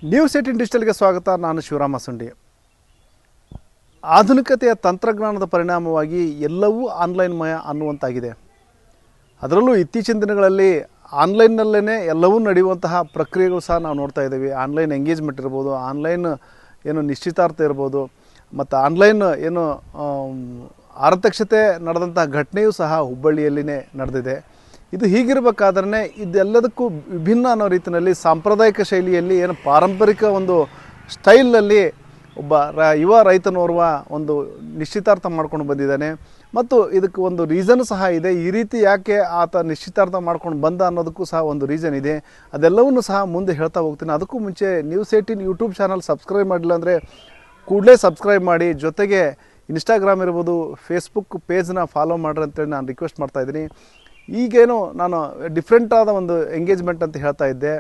News 18 ಡಿಜಿಟಲ್ಗೆ ಸ್ವಾಗತ. ನಾನು ಶಿವರಾಮ ಸುಂಡಿ. ಆಧುನಿಕತೆಯ ತಂತ್ರಜ್ಞಾನದ ಪರಿಣಾಮವಾಗಿ ಎಲ್ಲವೂ ಆನ್ಲೈನ್ಮಯ ಅನ್ನುವಂತಾಗಿದೆ. ಅದರಲ್ಲೂ ಇತ್ತೀಚಿನ ದಿನಗಳಲ್ಲಿ ಆನ್ಲೈನ್ನಲ್ಲೇ ಎಲ್ಲವೂ ನಡೆಯುವಂತಹ ಪ್ರಕ್ರಿಯೆಗಳು ಸಹ ನಾವು ನೋಡ್ತಾ ಇದ್ದೀವಿ. ಆನ್ಲೈನ್ ಎಂಗೇಜ್ಮೆಂಟ್ ಇರ್ಬೋದು, ಆನ್ಲೈನ್ ನಿಶ್ಚಿತಾರ್ಥ ಇರ್ಬೋದು, ಮತ್ತು ಆನ್ಲೈನ್ ಆರತಕ್ಷತೆ ನಡೆದಂತಹ ಘಟನೆಯೂ ಸಹ ಹುಬ್ಬಳ್ಳಿಯಲ್ಲಿನೇ ನಡೆದಿದೆ. ಇದು ಹೀಗಿರಬೇಕಾದ್ರೆ ಇದೆಲ್ಲದಕ್ಕೂ ವಿಭಿನ್ನ ಅನ್ನೋ ರೀತಿಯಲ್ಲಿ ಸಾಂಪ್ರದಾಯಿಕ ಶೈಲಿಯಲ್ಲಿ ಪಾರಂಪರಿಕ ಒಂದು ಸ್ಟೈಲಲ್ಲಿ ಒಬ್ಬ ಯುವ ರೈತನೋರ್ವ ಒಂದು ನಿಶ್ಚಿತಾರ್ಥ ಮಾಡ್ಕೊಂಡು ಬಂದಿದ್ದಾನೆ. ಮತ್ತು ಇದಕ್ಕೆ ಒಂದು ರೀಸನ್ ಸಹ ಇದೆ. ಈ ರೀತಿ ಯಾಕೆ ಆತ ನಿಶ್ಚಿತಾರ್ಥ ಮಾಡ್ಕೊಂಡು ಬಂದ ಅನ್ನೋದಕ್ಕೂ ಸಹ ಒಂದು ರೀಸನ್ ಇದೆ. ಅದೆಲ್ಲವನ್ನೂ ಸಹ ಮುಂದೆ ಹೇಳ್ತಾ ಹೋಗ್ತೀನಿ. ಅದಕ್ಕೂ ಮುಂಚೆ ನ್ಯೂಸ್ 18 ಯೂಟ್ಯೂಬ್ ಚಾನಲ್ ಸಬ್ಸ್ಕ್ರೈಬ್ ಮಾಡಿಲ್ಲ ಅಂದರೆ ಕೂಡಲೇ ಸಬ್ಸ್ಕ್ರೈಬ್ ಮಾಡಿ, ಜೊತೆಗೆ ಇನ್ಸ್ಟಾಗ್ರಾಮ್ ಇರ್ಬೋದು, ಫೇಸ್ಬುಕ್ ಪೇಜ್ನ ಫಾಲೋ ಮಾಡ್ರಿ ಅಂತೇಳಿ ನಾನು ರಿಕ್ವೆಸ್ಟ್ ಮಾಡ್ತಾಯಿದ್ದೀನಿ. ಈಗೇನು ನಾನು ಡಿಫ್ರೆಂಟ್ ಆದ ಒಂದು ಎಂಗೇಜ್ಮೆಂಟ್ ಅಂತ ಹೇಳ್ತಾ ಇದ್ದೆ.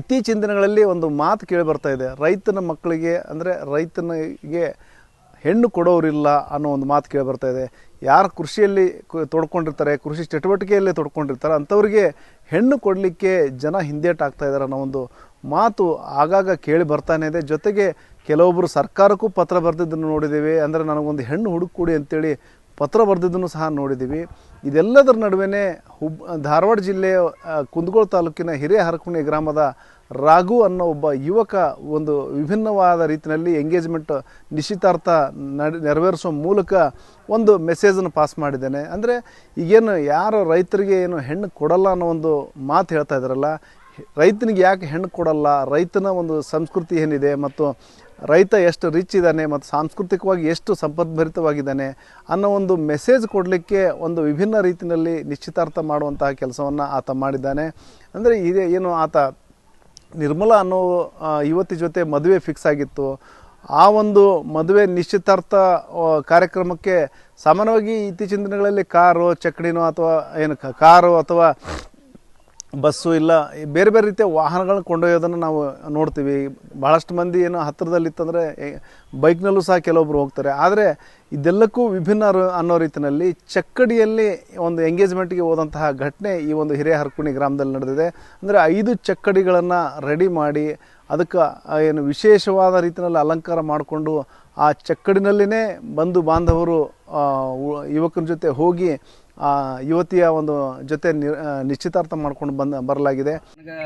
ಇತ್ತೀಚಿನ ದಿನಗಳಲ್ಲಿ ಒಂದು ಮಾತು ಕೇಳಿ ಬರ್ತಾ ಇದೆ, ರೈತನ ಮಕ್ಕಳಿಗೆ ಅಂದರೆ ರೈತನಿಗೆ ಹೆಣ್ಣು ಕೊಡೋರಿಲ್ಲ ಅನ್ನೋ ಒಂದು ಮಾತು ಕೇಳಿ ಬರ್ತಾ ಇದೆ. ಯಾರು ಕೃಷಿಯಲ್ಲಿ ತೊಡ್ಕೊಂಡಿರ್ತಾರೆ, ಕೃಷಿ ಚಟುವಟಿಕೆಯಲ್ಲೇ ತೊಡ್ಕೊಂಡಿರ್ತಾರೆ, ಅಂಥವ್ರಿಗೆ ಹೆಣ್ಣು ಕೊಡಲಿಕ್ಕೆ ಜನ ಹಿಂದೇಟಾಗ್ತಾ ಇದ್ದಾರೆ ಅನ್ನೋ ಒಂದು ಮಾತು ಆಗಾಗ ಕೇಳಿ ಬರ್ತಾನೆ ಇದೆ. ಜೊತೆಗೆ ಕೆಲವೊಬ್ಬರು ಸರ್ಕಾರಕ್ಕೂ ಪತ್ರ ಬರೆದಿದ್ದನ್ನು ನೋಡಿದ್ದೀವಿ. ಅಂದರೆ ನನಗೊಂದು ಹೆಣ್ಣು ಹುಡುಕೊಡಿ ಅಂತೇಳಿ ಪತ್ರ ಬರೆದಿದ್ದನ್ನು ಸಹ ನೋಡಿದ್ದೀವಿ. ಇದೆಲ್ಲದರ ನಡುವೆ ಧಾರವಾಡ ಜಿಲ್ಲೆಯ ಕುಂದಗೋಳ ತಾಲೂಕಿನ ಹಿರೇಹರಕುಣಿ ಗ್ರಾಮದ ರಾಘು ಅನ್ನೋ ಒಬ್ಬ ಯುವಕ ಒಂದು ವಿಭಿನ್ನವಾದ ರೀತಿಯಲ್ಲಿ ಎಂಗೇಜ್ಮೆಂಟ್ ನಿಶ್ಚಿತಾರ್ಥ ನೆರವೇರಿಸುವ ಮೂಲಕ ಒಂದು ಮೆಸೇಜನ್ನು ಪಾಸ್ ಮಾಡಿದ್ದೇನೆ. ಅಂದರೆ ಈಗೇನು ಯಾರು ರೈತರಿಗೆ ಏನು ಹೆಣ್ಣು ಕೊಡಲ್ಲ ಅನ್ನೋ ಒಂದು ಮಾತು ಹೇಳ್ತಾ ಇದ್ದಾರಲ್ಲ, ರೈತನಿಗೆ ಯಾಕೆ ಹೆಣ್ಣು ಕೊಡಲ್ಲ, ರೈತನ ಒಂದು ಸಂಸ್ಕೃತಿ ಏನಿದೆ, ಮತ್ತು ರೈತ ಎಷ್ಟು ರಿಚ್ ಇದ್ದಾನೆ ಮತ್ತು ಸಾಂಸ್ಕೃತಿಕವಾಗಿ ಎಷ್ಟು ಸಂಪದ್ಭರಿತವಾಗಿದ್ದಾನೆ ಅನ್ನೋ ಒಂದು ಮೆಸೇಜ್ ಕೊಡಲಿಕ್ಕೆ ಒಂದು ವಿಭಿನ್ನ ರೀತಿಯಲ್ಲಿ ನಿಶ್ಚಿತಾರ್ಥ ಮಾಡುವಂತಹ ಕೆಲಸವನ್ನು ಆತ ಮಾಡಿದ್ದಾನೆ. ಅಂದರೆ ಇದೇ ಏನು ಆತ ನಿರ್ಮಲಾ ಅನ್ನೋ ಯುವತಿ ಜೊತೆ ಮದುವೆ ಫಿಕ್ಸ್ ಆಗಿತ್ತು. ಆ ಒಂದು ಮದುವೆ ನಿಶ್ಚಿತಾರ್ಥ ಕಾರ್ಯಕ್ರಮಕ್ಕೆ ಸಾಮಾನ್ಯವಾಗಿ ಇತ್ತೀಚಿನ ದಿನಗಳಲ್ಲಿ ಕಾರು ಚಕ್ಕಡಿನೋ ಅಥವಾ ಏನು ಕಾರು ಅಥವಾ ಬಸ್ಸು ಇಲ್ಲ ಬೇರೆ ಬೇರೆ ರೀತಿಯ ವಾಹನಗಳನ್ನ ಕೊಂಡೊಯ್ಯೋದನ್ನು ನಾವು ನೋಡ್ತೀವಿ. ಭಾಳಷ್ಟು ಮಂದಿ ಏನು ಹತ್ತಿರದಲ್ಲಿತ್ತಂದರೆ ಬೈಕ್ನಲ್ಲೂ ಸಹ ಕೆಲವೊಬ್ಬರು ಹೋಗ್ತಾರೆ. ಆದರೆ ಇದೆಲ್ಲಕ್ಕೂ ವಿಭಿನ್ನ ಅನ್ನೋ ರೀತಿಯಲ್ಲಿ ಚಕ್ಕಡಿಯಲ್ಲಿ ಒಂದು ಎಂಗೇಜ್ಮೆಂಟ್ಗೆ ಹೋದಂತಹ ಘಟನೆ ಈ ಒಂದು ಹಿರೇಹರಕುಣಿ ಗ್ರಾಮದಲ್ಲಿ ನಡೆದಿದೆ. ಅಂದರೆ 5 ಚಕ್ಕಡಿಗಳನ್ನು ರೆಡಿ ಮಾಡಿ ಅದಕ್ಕೆ ಏನು ವಿಶೇಷವಾದ ರೀತಿಯಲ್ಲಿ ಅಲಂಕಾರ ಮಾಡಿಕೊಂಡು ಆ ಚಕ್ಕಡಿನಲ್ಲಿನೇ ಬಂಧು ಬಾಂಧವರು ಯುವಕನ ಜೊತೆ ಹೋಗಿ ಆ ಯುವತಿಯ ಒಂದು ಜೊತೆ ನಿಶ್ಚಿತಾರ್ಥ ಮಾಡ್ಕೊಂಡು ಬರಲಾಗಿದೆ. ನನಗೆ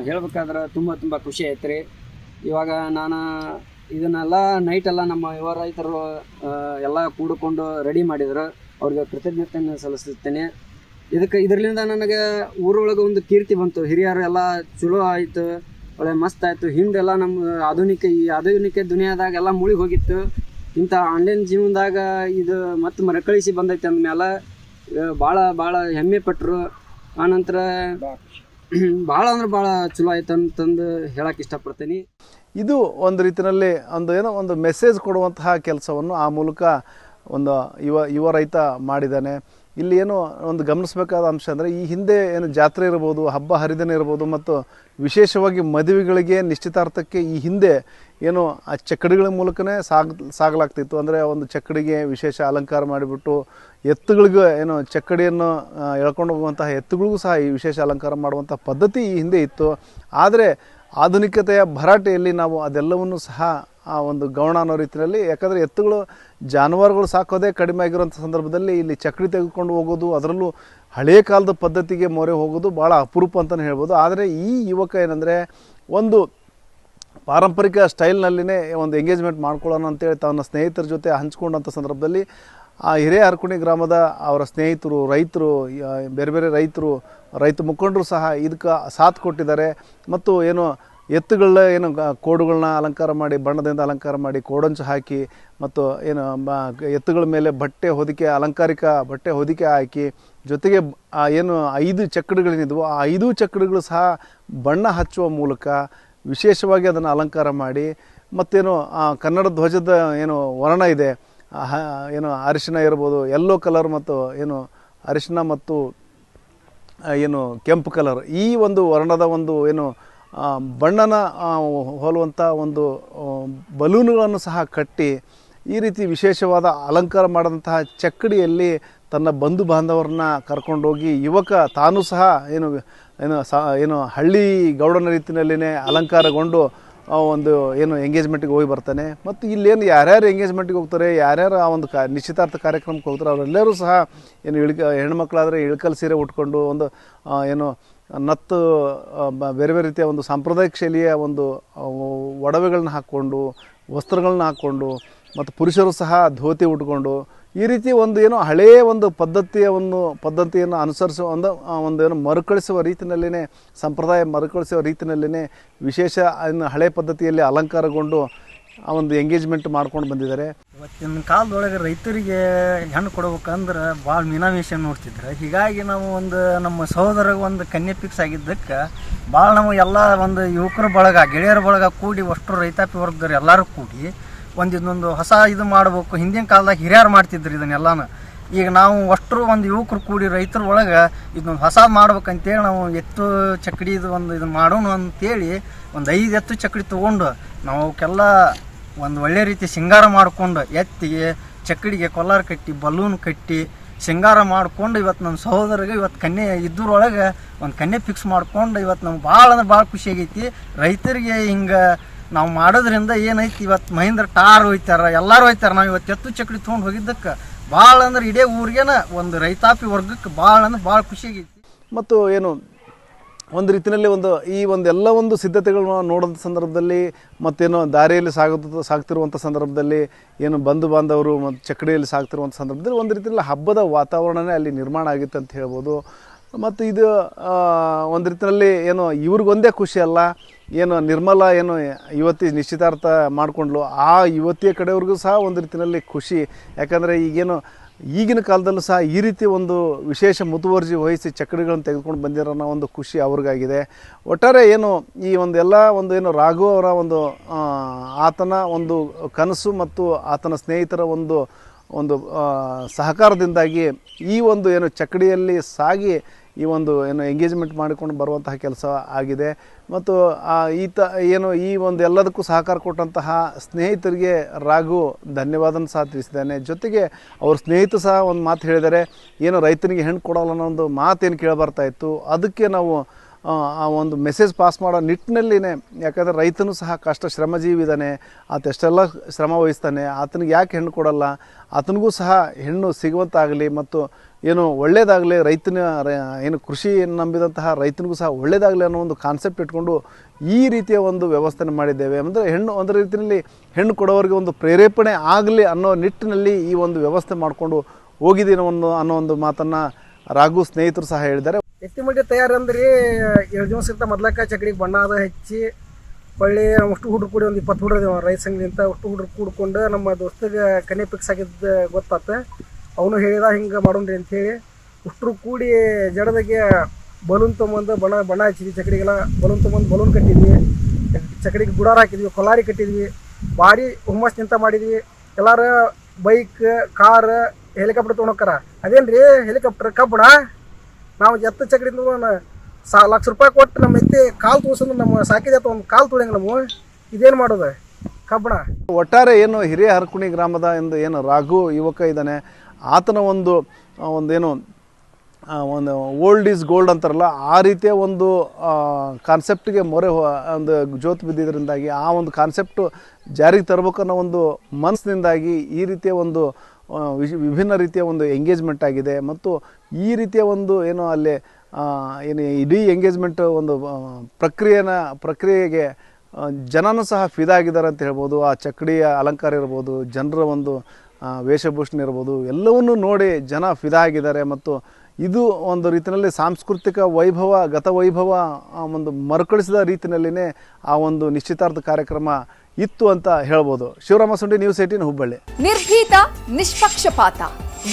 ಹೇಳ್ಬೇಕಾದ್ರೆ ತುಂಬ ಖುಷಿ ಆಯ್ತು ರೀ. ಇವಾಗ ನಾನು ಇದನ್ನೆಲ್ಲ ನೈಟೆಲ್ಲ ನಮ್ಮ ಯುವ ರೈತರು ಎಲ್ಲ ಕೂಡಿಕೊಂಡು ರೆಡಿ ಮಾಡಿದ್ರು. ಅವ್ರಿಗೆ ಕೃತಜ್ಞತೆಯನ್ನು ಸಲ್ಲಿಸುತ್ತೇನೆ. ಇದರಿಂದ ನನಗೆ ಊರೊಳಗೆ ಒಂದು ಕೀರ್ತಿ ಬಂತು. ಹಿರಿಯರು ಎಲ್ಲ ಚಲೋ ಆಯಿತು, ಒಳ್ಳೆ ಮಸ್ತ್ ಆಯಿತು. ಹಿಂದೆಲ್ಲ ನಮ್ಮ ಆಧುನಿಕ ದುನಿಯಾದಾಗ ಎಲ್ಲ ಮುಳುಗಿ ಹೋಗಿತ್ತು. ಇಂಥ ಆನ್ಲೈನ್ ಜೀವನದಾಗ ಇದು ಮತ್ತೆ ಮರುಕಳಿಸಿ ಬಂದೈತೆ ಅಂದಮೇಲೆ ಭಾಳ ಹೆಮ್ಮೆ ಪಟ್ಟರು. ಆನಂತರ ಭಾಳ ಚಲೋ ಆಯ್ತು ಅಂತಂದು ಹೇಳಕ್ಕೆ ಇಷ್ಟಪಡ್ತೀನಿ. ಇದು ಒಂದು ರೀತಿಯಲ್ಲಿ ಒಂದು ಮೆಸೇಜ್ ಕೊಡುವಂತಹ ಕೆಲಸವನ್ನು ಆ ಮೂಲಕ ಒಂದು ಯುವ ರೈತ ಮಾಡಿದ್ದಾನೆ. ಇಲ್ಲಿ ಏನು ಒಂದು ಗಮನಿಸಬೇಕಾದ ಅಂಶ ಅಂದರೆ ಈ ಹಿಂದೆ ಏನು ಜಾತ್ರೆ ಇರ್ಬೋದು, ಹಬ್ಬ ಹರಿದಿನ ಇರ್ಬೋದು, ಮತ್ತು ವಿಶೇಷವಾಗಿ ಮದುವೆಗಳಿಗೆ ನಿಶ್ಚಿತಾರ್ಥಕ್ಕೆ ಈ ಹಿಂದೆ ಏನು ಆ ಚಕ್ಕಡಿಗಳ ಮೂಲಕನೇ ಸಾಗಲಾಗ್ತಿತ್ತು. ಅಂದರೆ ಒಂದು ಚಕ್ಕಡಿಗೆ ವಿಶೇಷ ಅಲಂಕಾರ ಮಾಡಿಬಿಟ್ಟು ಎತ್ತುಗಳಿಗೂ ಏನು ಚಕ್ಕಡಿಯನ್ನು ಎಳ್ಕೊಂಡು ಹೋಗುವಂತಹ ಎತ್ತುಗಳಿಗೂ ಸಹ ಈ ವಿಶೇಷ ಅಲಂಕಾರ ಮಾಡುವಂಥ ಪದ್ಧತಿ ಈ ಹಿಂದೆ ಇತ್ತು. ಆದರೆ ಆಧುನಿಕತೆಯ ಭರಾಟೆಯಲ್ಲಿ ನಾವು ಅದೆಲ್ಲವನ್ನು ಸಹ ಆ ಒಂದು ಗೌಣ ಅನ್ನೋ ರೀತಿಯಲ್ಲಿ, ಯಾಕಂದರೆ ಎತ್ತುಗಳು ಜಾನುವಾರುಗಳು ಸಾಕೋದೇ ಕಡಿಮೆ ಆಗಿರೋಂಥ ಸಂದರ್ಭದಲ್ಲಿ ಇಲ್ಲಿ ಚಕ್ಕಡಿ ತೆಗೆದುಕೊಂಡು ಹೋಗೋದು, ಅದರಲ್ಲೂ ಹಳೆಯ ಕಾಲದ ಪದ್ಧತಿಗೆ ಮೊರೆ ಹೋಗೋದು ಭಾಳ ಅಪರೂಪ ಅಂತಲೇ ಹೇಳ್ಬೋದು. ಆದರೆ ಈ ಯುವಕ ಏನಂದರೆ ಒಂದು ಪಾರಂಪರಿಕ ಸ್ಟೈಲ್ನಲ್ಲಿನೇ ಒಂದು ಎಂಗೇಜ್ಮೆಂಟ್ ಮಾಡ್ಕೊಳ್ಳೋಣ ಅಂತೇಳಿ ತನ್ನ ಸ್ನೇಹಿತರ ಜೊತೆ ಹಂಚ್ಕೊಂಡಂಥ ಸಂದರ್ಭದಲ್ಲಿ ಆ ಹಿರೇಹರಕುಣಿ ಗ್ರಾಮದ ಅವರ ಸ್ನೇಹಿತರು, ರೈತರು, ಬೇರೆ ಬೇರೆ ರೈತ ಮುಖಂಡರು ಸಹ ಇದಕ್ಕೆ ಸಾಥ್ ಕೊಟ್ಟಿದ್ದಾರೆ. ಮತ್ತು ಏನು ಎತ್ತುಗಳ ಕೋಡುಗಳನ್ನ ಅಲಂಕಾರ ಮಾಡಿ, ಬಣ್ಣದಿಂದ ಅಲಂಕಾರ ಮಾಡಿ, ಕೋಡಂಚು ಹಾಕಿ, ಮತ್ತು ಎತ್ತುಗಳ ಮೇಲೆ ಅಲಂಕಾರಿಕ ಬಟ್ಟೆ ಹೊದಿಕೆ ಹಾಕಿ, ಜೊತೆಗೆ 5 ಚಕ್ಕಡಿಗಳೇನಿದ್ವು ಆ 5 ಚಕ್ಕಡಿಗಳು ಸಹ ಬಣ್ಣ ಹಚ್ಚುವ ಮೂಲಕ ವಿಶೇಷವಾಗಿ ಅದನ್ನು ಅಲಂಕಾರ ಮಾಡಿ, ಮತ್ತೇನು ಕನ್ನಡ ಧ್ವಜದ ವರ್ಣ ಇದೆ, ಅರಿಶಿನ ಇರ್ಬೋದು, ಯೆಲ್ಲೋ ಕಲರ್, ಮತ್ತು ಅರಿಶಿನ ಮತ್ತು ಕೆಂಪು ಕಲರ್, ಈ ಒಂದು ವರ್ಣದ ಒಂದು ಬಣ್ಣನ ಹೋಲುವಂಥ ಒಂದು ಬಲೂನುಗಳನ್ನು ಸಹ ಕಟ್ಟಿ ಈ ರೀತಿ ವಿಶೇಷವಾದ ಅಲಂಕಾರ ಮಾಡಿದಂತಹ ಚಕ್ಕಡಿಯಲ್ಲಿ ತನ್ನ ಬಂಧು ಬಾಂಧವರನ್ನ ಕರ್ಕೊಂಡೋಗಿ ಯುವಕ ತಾನು ಸಹ ಏನು ಹಳ್ಳಿ ಗೌಡನ ರೀತಿಯಲ್ಲಿನೇ ಅಲಂಕಾರಗೊಂಡು ಒಂದು ಏನು ಎಂಗೇಜ್ಮೆಂಟಿಗೆ ಹೋಗಿ ಬರ್ತಾನೆ. ಮತ್ತು ಇಲ್ಲೇನು ಯಾರ್ಯಾರು ಎಂಗೇಜ್ಮೆಂಟಿಗೆ ಹೋಗ್ತಾರೆ, ಯಾರ್ಯಾರು ಆ ಒಂದು ನಿಶ್ಚಿತಾರ್ಥ ಕಾರ್ಯಕ್ರಮಕ್ಕೆ ಹೋಗ್ತಾರೆ, ಅವರೆಲ್ಲರೂ ಸಹ ಏನು ಹೆಣ್ಮಕ್ಳಾದರೆ ಇಳ್ಕಲ್ ಸೀರೆ ಉಟ್ಕೊಂಡು ಒಂದು ಏನು ನತ್ತು ಬೇರೆ ಬೇರೆ ರೀತಿಯ ಒಂದು ಸಾಂಪ್ರದಾಯಿಕ ಶೈಲಿಯ ಒಂದು ಒಡವೆಗಳನ್ನ ಹಾಕ್ಕೊಂಡು, ವಸ್ತ್ರಗಳನ್ನ ಹಾಕ್ಕೊಂಡು, ಮತ್ತು ಪುರುಷರು ಸಹ ಧೋತಿ ಉಟ್ಕೊಂಡು ಈ ರೀತಿ ಒಂದು ಏನು ಹಳೆಯ ಒಂದು ಪದ್ಧತಿಯನ್ನು ಅನುಸರಿಸುವ ಒಂದು ಏನು ಮರುಕಳಿಸುವ ರೀತಿಯಲ್ಲಿಯೇ, ಸಂಪ್ರದಾಯ ಮರುಕಳಿಸುವ ರೀತಿಯಲ್ಲಿಯೇ ವಿಶೇಷ ಹಳೆ ಪದ್ಧತಿಯಲ್ಲಿ ಅಲಂಕಾರಗೊಂಡು ಆ ಒಂದು ಎಂಗೇಜ್ಮೆಂಟ್ ಮಾಡ್ಕೊಂಡು ಬಂದಿದ್ದಾರೆ. ಇವತ್ತಿನ ಕಾಲದೊಳಗೆ ರೈತರಿಗೆ ಹೆಣ್ಣು ಕೊಡ್ಬೇಕಂದ್ರೆ ಭಾಳ ಮೀನಾಮೇಷ ನೋಡ್ತಿದ್ರು. ಹೀಗಾಗಿ ನಾವು ನಮ್ಮ ಸಹೋದರಿಗೆ ಒಂದು ಕನ್ಯೆ ಫಿಕ್ಸ್ ಆಗಿದ್ದಕ್ಕೆ ಭಾಳ ನಾವು ಎಲ್ಲ ಒಂದು ಯುವಕರ ಬಳಗ, ಗೆಳೆಯರ ಬಳಗ ಕೂಡಿ ಅಷ್ಟು ರೈತಾಪಿ ವರ್ಗದವ್ರು ಎಲ್ಲರೂ ಕೂಡಿ ಇದೊಂದು ಹೊಸ ಇದು ಮಾಡಬೇಕು. ಹಿಂದಿನ ಕಾಲದಾಗ ಹಿರಿಯರು ಮಾಡ್ತಿದ್ರು ಇದನ್ನೆಲ್ಲನೂ. ಈಗ ನಾವು ಅಷ್ಟರು ಒಂದು ಯುವಕರು ಕೂಡಿ ರೈತರ ಒಳಗೆ ಇದೊಂದು ಹೊಸ ಮಾಡ್ಬೇಕಂತೇಳಿ ನಾವು ಎತ್ತು ಚಕ್ಕಡಿ ಇದನ್ನು ಮಾಡೋಣ ಅಂತೇಳಿ ಒಂದು 5 ಎತ್ತು ಚಕ್ಕಡಿ ತೊಗೊಂಡು ನಾವು ಅವಕ್ಕೆಲ್ಲ ಒಂದು ಒಳ್ಳೆ ರೀತಿ ಶೃಂಗಾರ ಮಾಡಿಕೊಂಡು ಎತ್ತಿಗೆ ಚಕ್ಕಡಿಗೆ ಕೊಲ್ಲಾರ ಕಟ್ಟಿ ಬಲೂನ್ ಕಟ್ಟಿ ಶೃಂಗಾರ ಮಾಡಿಕೊಂಡು ಇವತ್ತು ನಮ್ಮ ಸಹೋದರಿಗೆ ಇವತ್ತು ಕನ್ಯೆ ಇದ್ದರೊಳಗೆ ಒಂದು ಕನ್ಯೆ ಫಿಕ್ಸ್ ಮಾಡ್ಕೊಂಡು ಇವತ್ತು ನಮ್ಗೆ ಭಾಳ ಅಂದ್ರೆ ಭಾಳ ಖುಷಿಯಾಗೈತಿ. ರೈತರಿಗೆ ಹಿಂಗೆ ನಾವು ಮಾಡೋದ್ರಿಂದ ಏನೈತಿ, ಇವತ್ತು ಮಹೇಂದ್ರ ಟಾರ್ ಹೋಯ್ತಾರ, ಎಲ್ಲರೂ ಹೋಯ್ತಾರೆ. ನಾವು ಇವತ್ತು ಎತ್ತು ಚಕ್ಕಡಿ ತೊಗೊಂಡು ಹೋಗಿದ್ದಕ್ಕೆ ಭಾಳ ಅಂದ್ರೆ ಇಡೀ ಊರಿಗೇನ ಒಂದು ರೈತಾಪಿ ವರ್ಗಕ್ಕೆ ಭಾಳ ಅಂದ್ರೆ ಭಾಳ ಖುಷಿಯಾಗೈತಿ. ಮತ್ತು ಏನು ಒಂದು ರೀತಿಯಲ್ಲಿ ಎಲ್ಲ ಒಂದು ಸಿದ್ಧತೆಗಳನ್ನ ನೋಡೋದ ಸಂದರ್ಭದಲ್ಲಿ, ಮತ್ತೇನು ದಾರಿಯಲ್ಲಿ ಸಾಗ್ತಿರುವಂಥ ಸಂದರ್ಭದಲ್ಲಿ, ಏನು ಬಂಧು ಬಾಂಧವರು ಮತ್ತು ಚಕ್ಕಡಿಯಲ್ಲಿ ಸಾಗ್ತಿರುವಂಥ ಸಂದರ್ಭದಲ್ಲಿ ಒಂದು ರೀತಿಯಲ್ಲಿ ಹಬ್ಬದ ವಾತಾವರಣನೇ ಅಲ್ಲಿ ನಿರ್ಮಾಣ ಆಗಿತ್ತು ಅಂತ ಹೇಳ್ಬೋದು. ಮತ್ತು ಇದು ಒಂದು ರೀತಿಯಲ್ಲಿ ಏನು ಇವ್ರಿಗೊಂದೇ ಖುಷಿ ಅಲ್ಲ, ಏನು ನಿರ್ಮಲ ಏನು ಯುವತಿ ನಿಶ್ಚಿತಾರ್ಥ ಮಾಡಿಕೊಂಡ್ಲು ಆ ಯುವತಿಯ ಕಡೆಯವ್ರಿಗೂ ಸಹ ಒಂದು ರೀತಿಯಲ್ಲಿ ಖುಷಿ. ಯಾಕಂದರೆ ಈಗಿನ ಕಾಲದಲ್ಲೂ ಸಹ ಈ ರೀತಿ ಒಂದು ವಿಶೇಷ ಮುತುವರ್ಜಿ ವಹಿಸಿ ಚಕ್ಕಡಿಗಳನ್ನು ತೆಗೆದುಕೊಂಡು ಬಂದಿರೋ ಒಂದು ಖುಷಿ ಅವ್ರಿಗಾಗಿದೆ. ಒಟ್ಟಾರೆ ಏನು ಈ ಏನು ರಾಘು ಅವರ ಆತನ ಒಂದು ಕನಸು ಮತ್ತು ಆತನ ಸ್ನೇಹಿತರ ಒಂದು ಸಹಕಾರದಿಂದಾಗಿ ಈ ಏನು ಚಕ್ಕಡಿಯಲ್ಲಿ ಸಾಗಿ ಈ ಏನು ಎಂಗೇಜ್ಮೆಂಟ್ ಮಾಡಿಕೊಂಡು ಬರುವಂತಹ ಕೆಲಸ ಆಗಿದೆ. ಮತ್ತು ಈ ಎಲ್ಲದಕ್ಕೂ ಸಹಕಾರ ಕೊಟ್ಟಂತಹ ಸ್ನೇಹಿತರಿಗೆ ರಾಘು ಧನ್ಯವಾದನ ಸಹ ತಿಳಿಸಿದ್ದಾನೆ. ಜೊತೆಗೆ ಅವ್ರ ಸ್ನೇಹಿತರು ಸಹ ಒಂದು ಮಾತು ಹೇಳಿದ್ದಾರೆ, ರೈತನಿಗೆ ಹೆಣ್ಣು ಕೊಡೋಲ್ಲ ಅನ್ನೋ ಒಂದು ಮಾತೇನು ಕೇಳಿಬರ್ತಾ ಇತ್ತು. ಅದಕ್ಕೆ ನಾವು ಆ ಒಂದು ಮೆಸೇಜ್ ಪಾಸ್ ಮಾಡೋ ನಿಟ್ಟಿನಲ್ಲಿನೇ, ಯಾಕಂದರೆ ರೈತನೂ ಸಹ ಶ್ರಮಜೀವಿ ಇದ್ದಾನೆ, ಆತ ಎಷ್ಟೆಲ್ಲ ಶ್ರಮ ವಹಿಸ್ತಾನೆ, ಆತನಿಗೆ ಯಾಕೆ ಹೆಣ್ಣು ಕೊಡಲ್ಲ, ಆತನಿಗೂ ಸಹ ಹೆಣ್ಣು ಸಿಗುವಂತಾಗಲಿ ಮತ್ತು ಒಳ್ಳೆಯದಾಗಲಿ, ರೈತನ ಕೃಷಿ ನಂಬಿದಂತಹ ರೈತನಿಗೂ ಸಹ ಒಳ್ಳೆಯದಾಗಲಿ ಅನ್ನೋ ಒಂದು ಕಾನ್ಸೆಪ್ಟ್ ಇಟ್ಕೊಂಡು ಈ ರೀತಿಯ ಒಂದು ವ್ಯವಸ್ಥೆನ ಮಾಡಿದ್ದೇವೆ. ಅಂದರೆ ಒಂದು ರೀತಿಯಲ್ಲಿ ಹೆಣ್ಣು ಕೊಡೋರಿಗೆ ಒಂದು ಪ್ರೇರೇಪಣೆ ಆಗಲಿ ಅನ್ನೋ ನಿಟ್ಟಿನಲ್ಲಿ ಈ ಒಂದು ವ್ಯವಸ್ಥೆ ಮಾಡಿಕೊಂಡು ಹೋಗಿದ್ದೀನಿ ಅನ್ನೋ ಒಂದು ಮಾತನ್ನು ರಾಘು ಸ್ನೇಹಿತರು ಸಹ ಹೇಳಿದ್ದಾರೆ. ಎತ್ತಿಮಡಿ ತಯಾರು ಅಂದ್ರೆ 2 ದಿವಸಕ್ಕಿಂತ ಮೊದ್ಲಕ್ಕ ಚಕಡಿಗೆ ಬಣ್ಣ ಅದು ಹಚ್ಚಿ ಒಳ್ಳೆ ಅಷ್ಟು ಹುಡುಗರು ಕೂಡಿ ಒಂದು 20 ಹುಡುಗರು ರೈತ ಸಂಘದಿಂದ ಅಷ್ಟು ಹುಡುಗರು ಕೂಡ್ಕೊಂಡು ನಮ್ಮ ದೋಸ್ತಿಗೆ ಕನ್ಯೆ ಫಿಕ್ಸ್ ಆಗಿದ್ದು ಗೊತ್ತಾತ. ಅವನು ಹೇಳಿದ ಹಿಂಗೆ ಮಾಡೋಣ್ರಿ ಅಂಥೇಳಿ ಅಷ್ಟರು ಕೂಡಿ ಜಡದಾಗೆ ಬಲೂನ್ ತೊಗೊಂಬಂದು ಬಣ್ಣ ಹಚ್ಚಿದ್ವಿ. ಚಕಡಿಗೆಲ್ಲ ಬಲೂನ್ ತೊಗೊಂಬಂದು ಬಲೂನ್ ಕಟ್ಟಿದ್ವಿ, ಚಕಡಿಗೆ ಗುಡಾರ ಹಾಕಿದ್ವಿ, ಕೊಲಾರಿ ಕಟ್ಟಿದ್ವಿ, ಭಾರಿ ಹುಮ್ಮಸ್ ನಿಂತ ಮಾಡಿದ್ವಿ. ಎಲ್ಲಾರು ಬೈಕ್, ಕಾರ್, ಹೆಲಿಕಾಪ್ಟರ್ ತೊಗೊಂಡು ಹೋಗ್ತಾರ. ಅದೇನ್ರಿ ಹೆಲಿಕಾಪ್ಟರ್ ಕಬ್ಬಣ? ನಾವು ಎತ್ತು ಚಕಡಿಂದ ಲಕ್ಷ ರೂಪಾಯಿ ಕೊಟ್ಟು ನಮ್ಮ ಎತ್ತಿ ಕಾಲು ತೋರ್ಸಂದ್ರೆ ನಮ್ಮ ಸಾಕಿದ ಒಂದು ಕಾಲು ತೊಳೆಯಂಗ ನಾವು ಇದೇನು ಮಾಡೋದು ಕಬ್ಬಣ. ಒಟ್ಟಾರೆ ಹಿರಿಯ ಹರಕುಣಿ ಗ್ರಾಮದ ರಾಘು ಯುವಕ ಇದ್ದಾನೆ, ಆತನ ಒಂದು ಓಲ್ಡ್ ಈಸ್ ಗೋಲ್ಡ್ ಅಂತಾರಲ್ಲ, ಆ ರೀತಿಯ ಒಂದು ಕಾನ್ಸೆಪ್ಟಿಗೆ ಒಂದು ಜೋತು ಬಿದ್ದಿದ್ದರಿಂದಾಗಿ ಆ ಒಂದು ಕಾನ್ಸೆಪ್ಟು ಜಾರಿಗೆ ತರಬೇಕನ್ನೋ ಒಂದು ಮನಸ್ಸಿನಿಂದಾಗಿ ಈ ರೀತಿಯ ಒಂದು ವಿಭಿನ್ನ ರೀತಿಯ ಒಂದು ಎಂಗೇಜ್ಮೆಂಟ್ ಆಗಿದೆ. ಮತ್ತು ಈ ರೀತಿಯ ಒಂದು ಅಲ್ಲಿ ಇಡೀ ಎಂಗೇಜ್ಮೆಂಟ್ ಒಂದು ಪ್ರಕ್ರಿಯೆಗೆ ಜನನೂ ಸಹ ಫಿದಾಗಿದ್ದಾರೆ ಅಂತ ಹೇಳ್ಬೋದು. ಆ ಚಕ್ಕಡಿಯ ಅಲಂಕಾರ ಇರ್ಬೋದು, ಜನರ ಒಂದು ವೇಷಭೂಷಣ ಇರ್ಬೋದು, ಎಲ್ಲವನ್ನೂ ನೋಡಿ ಜನ ಫಿದಾ ಆಗಿದ್ದಾರೆ. ಮತ್ತು ಇದು ಒಂದು ರೀತಿಯಲ್ಲಿ ಸಾಂಸ್ಕೃತಿಕ ವೈಭವ, ಗತವೈಭವ ಒಂದು ಮರುಕಳಿಸಿದ ರೀತಿಯಲ್ಲಿನೇ ಆ ಒಂದು ನಿಶ್ಚಿತಾರ್ಥ ಕಾರ್ಯಕ್ರಮ ಇತ್ತು ಅಂತ ಹೇಳ್ಬೋದು. ಶಿವರಾಮ ಸುಂಡಿ, ನ್ಯೂಸ್ 18 ಹುಬ್ಬಳ್ಳಿ. ನಿರ್ಭೀತ, ನಿಷ್ಪಕ್ಷಪಾತ,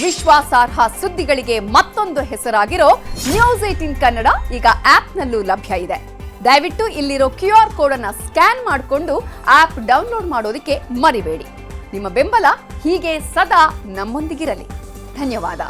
ವಿಶ್ವಾಸಾರ್ಹ ಸುದ್ದಿಗಳಿಗೆ ಮತ್ತೊಂದು ಹೆಸರಾಗಿರೋ ನ್ಯೂಸ್ 18 ಕನ್ನಡ ಈಗ ಆಪ್ನಲ್ಲೂ ಲಭ್ಯ ಇದೆ. ದಯವಿಟ್ಟು ಇಲ್ಲಿರೋ QR ಕೋಡ್ ಅನ್ನ ಸ್ಕ್ಯಾನ್ ಮಾಡಿಕೊಂಡು ಆಪ್ ಡೌನ್ಲೋಡ್ ಮಾಡೋದಕ್ಕೆ ಮರಿಬೇಡಿ. ನಿಮ್ಮ ಬೆಂಬಲ ಹೀಗೆ ಸದಾ ನಮ್ಮೊಂದಿಗಿರಲಿ. ಧನ್ಯವಾದ.